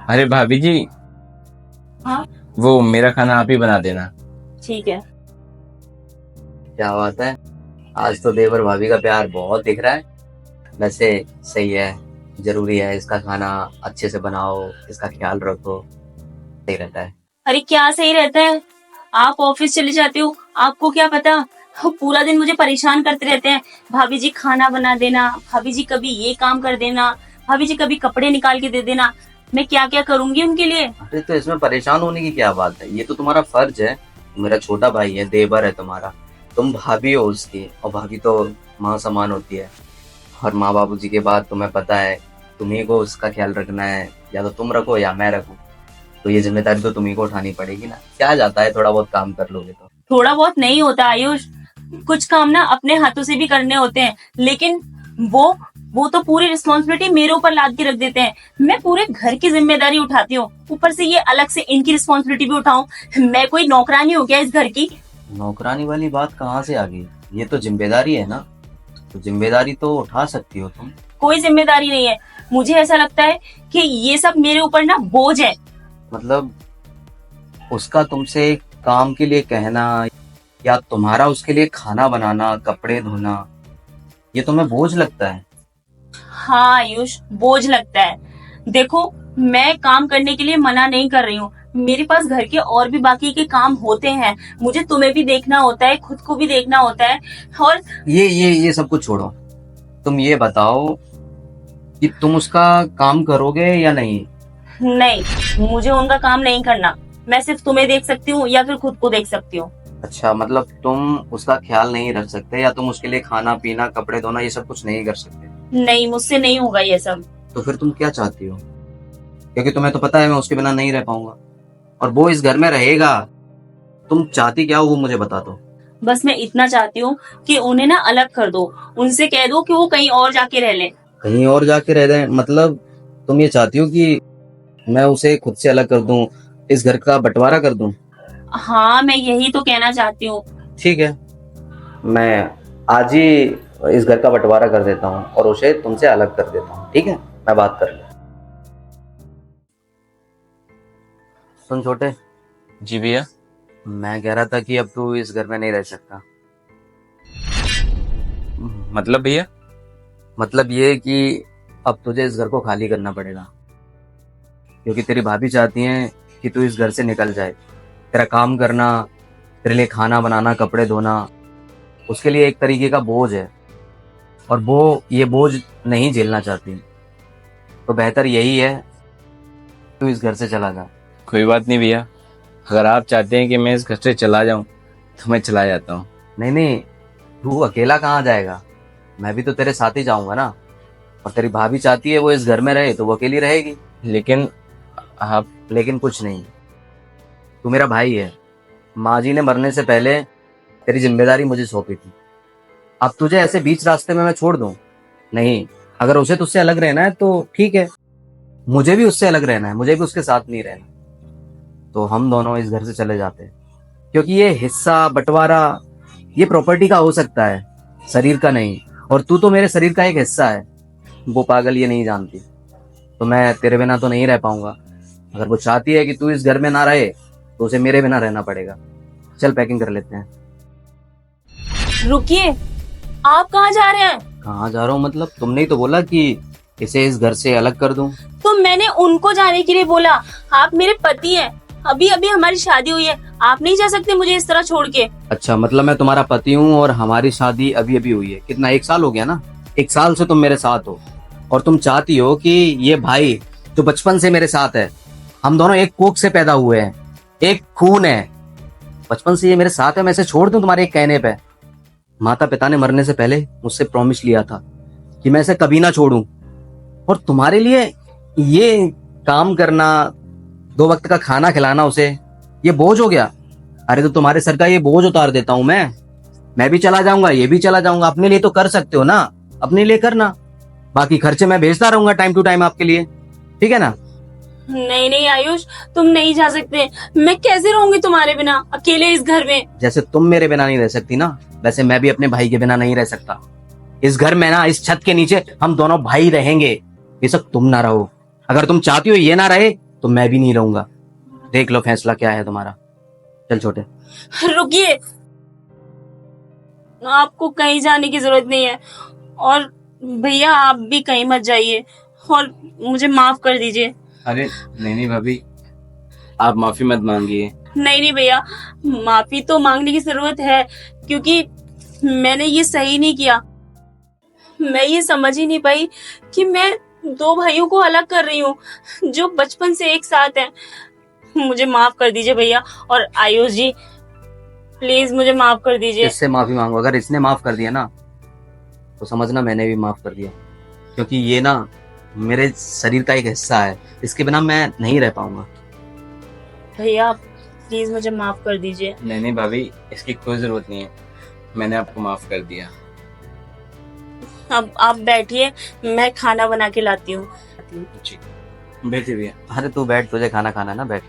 अरे भाभी जी, हाँ वो मेरा खाना आप ही बना देना। ठीक है। क्या बात है। आज तो देवर भाभी का प्यार बहुत दिख रहा है। वैसे सही है, जरूरी है इसका खाना अच्छे से बनाओ, इसका ख्याल रखो, सही रहता है। अरे क्या सही रहता है, आप ऑफिस चले जाते हो, आपको क्या पता। पूरा दिन मुझे परेशान करते रहते हैं। भाभी जी खाना बना देना, भाभी जी कभी ये काम कर देना, भाभी जी कभी कपड़े निकाल के दे देना। मैं क्या क्या करूंगी उनके लिए। अरे तो इसमें परेशान होने की क्या बात है, ये तो तुम्हारा फर्ज है। मेरा छोटा भाई है, देवर है तुम्हारा, तुम भाभी हो उसकी, और भाभी तो माँ समान होती है। और माँ बाबू जी के बाद तुम्हें पता है तुम्ही को उसका ख्याल रखना है, या तो तुम रखो या मैं रखूं। तो ये जिम्मेदारी तो तुम्ही को उठानी पड़ेगी ना। क्या जाता है, थोड़ा बहुत काम कर लोगे तो। थोड़ा बहुत नहीं होता आयुष, कुछ काम ना अपने हाथों से भी करने होते हैं, लेकिन वो तो पूरी रिस्पॉन्सिबिलिटी मेरे ऊपर लाद के रख देते हैं। मैं पूरे घर की जिम्मेदारी उठाती हूँ, ऊपर से ये अलग से इनकी रिस्पॉन्सिबिलिटी भी उठाऊं। मैं कोई नौकरानी हो गया इस घर की। नौकरानी वाली बात कहाँ से आ गई, ये तो जिम्मेदारी है ना। तो जिम्मेदारी तो उठा सकती हो तुम। कोई जिम्मेदारी नहीं है, मुझे ऐसा लगता है कि ये सब मेरे ऊपर ना बोझ है। मतलब उसका तुमसे काम के लिए कहना, या तुम्हारा उसके लिए खाना बनाना, कपड़े धोना, ये तुम्हें बोझ लगता है। हाँ आयुष, बोझ लगता है। देखो, मैं काम करने के लिए मना नहीं कर रही हूँ, मेरे पास घर के और भी बाकी के काम होते हैं। मुझे तुम्हें भी देखना होता है, खुद को भी देखना होता है। और ये सब कुछ छोड़ो, तुम ये बताओ कि तुम उसका काम करोगे या नहीं। नहीं, मुझे उनका काम नहीं करना। मैं सिर्फ तुम्हें देख सकती हूँ या फिर खुद को देख सकती हूँ। अच्छा, मतलब तुम उसका ख्याल नहीं रख सकते, या तुम उसके लिए खाना पीना कपड़े धोना ये सब कुछ नहीं कर सकते। नहीं, मुझसे नहीं होगा ये सब। तो फिर तुम क्या चाहती हो, क्योंकि तुम्हें तो पता है मैं उसके बिना नहीं रह पाऊंगा, और वो इस घर में रहेगा। तुम चाहती क्या हो वो मुझे बता दो। बस मैं इतना चाहती हूँ कि उन्हें ना अलग कर दो, उनसे कह दो कि वो कहीं और जाके रह लें। कहीं और जाके रह जाए मतलब तुम ये चाहती हो कि मैं उसे खुद से अलग कर दूं, इस घर का बंटवारा कर दूं। हाँ, मैं यही तो कहना चाहती हूँ। ठीक है, मैं आज ही इस घर का बंटवारा कर देता हूँ और उसे तुमसे अलग कर देता हूँ। ठीक है, मैं बात कर लूँ। सुन छोटे, जी भैया। मैं कह रहा था कि अब तू इस घर में नहीं रह सकता। मतलब भैया? मतलब ये कि अब तुझे इस घर को खाली करना पड़ेगा, क्योंकि तेरी भाभी चाहती हैं कि तू इस घर से निकल जाए। तेरा काम करना, तेरे लिए खाना बनाना, कपड़े धोना, उसके लिए एक तरीके का बोझ है, और वो ये बोझ नहीं झेलना चाहती। तो बेहतर यही है तू इस घर से चला जा। कोई बात नहीं भैया, अगर आप चाहते हैं कि मैं इस घर से चला जाऊं तो मैं चला जाता हूँ। नहीं नहीं, तू अकेला कहाँ जाएगा, मैं भी तो तेरे साथ ही जाऊंगा ना। और तेरी भाभी चाहती है वो इस घर में रहे तो वो अकेली रहेगी। लेकिन आप लेकिन कुछ नहीं, तू मेरा भाई है। माँ जी ने मरने से पहले तेरी जिम्मेदारी मुझे सौंपी थी। अब तुझे ऐसे बीच रास्ते में मैं छोड़ दूं? नहीं, अगर उसे तुझसे अलग रहना है तो ठीक है, मुझे भी उससे अलग रहना है, मुझे भी उसके साथ नहीं रहना। तो हम दोनों इस घर से चले जाते हैं, क्योंकि ये हिस्सा बंटवारा ये प्रॉपर्टी का हो सकता है, शरीर का नहीं। और तू तो मेरे शरीर का एक हिस्सा है, वो पागल ये नहीं जानती। तो मैं तेरे बिना तो नहीं रह पाऊंगा। अगर वो चाहती है कि तू इस घर में ना रहे तो उसे मेरे बिना रहना पड़ेगा। चल पैकिंग कर लेते हैं। रुकिए, आप कहाँ जा रहे हैं? कहाँ जा रहा हूँ मतलब, तुमने ही तो बोला कि इसे इस घर से अलग कर दूं। तो मैंने उनको जाने के लिए बोला। आप मेरे पति हैं, अभी अभी हमारी शादी हुई है, आप नहीं जा सकते मुझे इस तरह छोड़ के। अच्छा, मतलब मैं तुम्हारा पति हूँ और हमारी शादी अभी अभी हुई है। कितना, 1 साल हो गया ना। 1 साल से तुम मेरे साथ हो, और तुम चाहती हो कि ये भाई जो बचपन से मेरे साथ है, हम दोनों एक कोख से पैदा हुए हैं, एक खून है, बचपन से ये मेरे साथ है, मैं इसे छोड़ दूं तुम्हारे एक कहने पे? माता पिता ने मरने से पहले मुझसे प्रॉमिस लिया था कि मैं इसे कभी ना छोड़ूं, और तुम्हारे लिए ये काम करना, 2 वक्त का खाना खिलाना उसे, ये बोझ हो गया। अरे तो तुम्हारे सर का ये बोझ उतार देता हूं मैं भी चला जाऊंगा, ये भी चला जाऊंगा। अपने लिए तो कर सकते हो ना, अपने लिए करना, बाकी खर्चे मैं भेजता रहूंगा टाइम टू टाइम आपके लिए। ठीक है ना? नहीं नहीं आयुष, तुम नहीं जा सकते। मैं कैसे रहूंगी तुम्हारे बिना अकेले इस घर में? जैसे तुम मेरे बिना नहीं रह सकती ना, वैसे मैं भी अपने भाई के बिना नहीं रह सकता। इस घर में ना, इस छत के नीचे हम दोनों भाई रहेंगे, ये सब तुम ना रहो। अगर तुम चाहती हो ये ना रहे तो मैं भी नहीं रहूंगा। देख लो फैसला क्या है तुम्हारा। चल छोटे। रुकिए, आपको कहीं जाने की जरूरत नहीं है, और भैया आप भी कहीं मत जाइए, और मुझे माफ कर दीजिए। अरे नहीं नहीं भाभी, आप माफी मत मांगिए। नहीं नहीं भैया, माफी तो मांगने की जरूरत है, क्योंकि मैंने ये सही नहीं किया। मैं ये समझ ही नहीं पाई कि मैं दो भाइयों को अलग कर रही हूँ जो बचपन से एक साथ हैं। मुझे माफ कर दीजिए भैया, और आयुष जी प्लीज मुझे माफ कर दीजिए। इससे माफी मांगो। अगर इसने माफ कर दिया ना तो समझना मैंने भी माफ कर दिया, क्योंकि ये ना मेरे शरीर का एक हिस्सा है। इसके बिना मैं नहीं रह पाऊंगा। भैया प्लीज मुझे माफ कर दीजिए। नहीं नहीं भाभी, इसकी कोई जरूरत नहीं है, मैंने आपको माफ कर दिया। अब आप बैठिए, मैं खाना बना के लाती हूँ। जी बैठिए भैया। अरे तू बैठ, तुझे खाना खाना है ना, बैठ।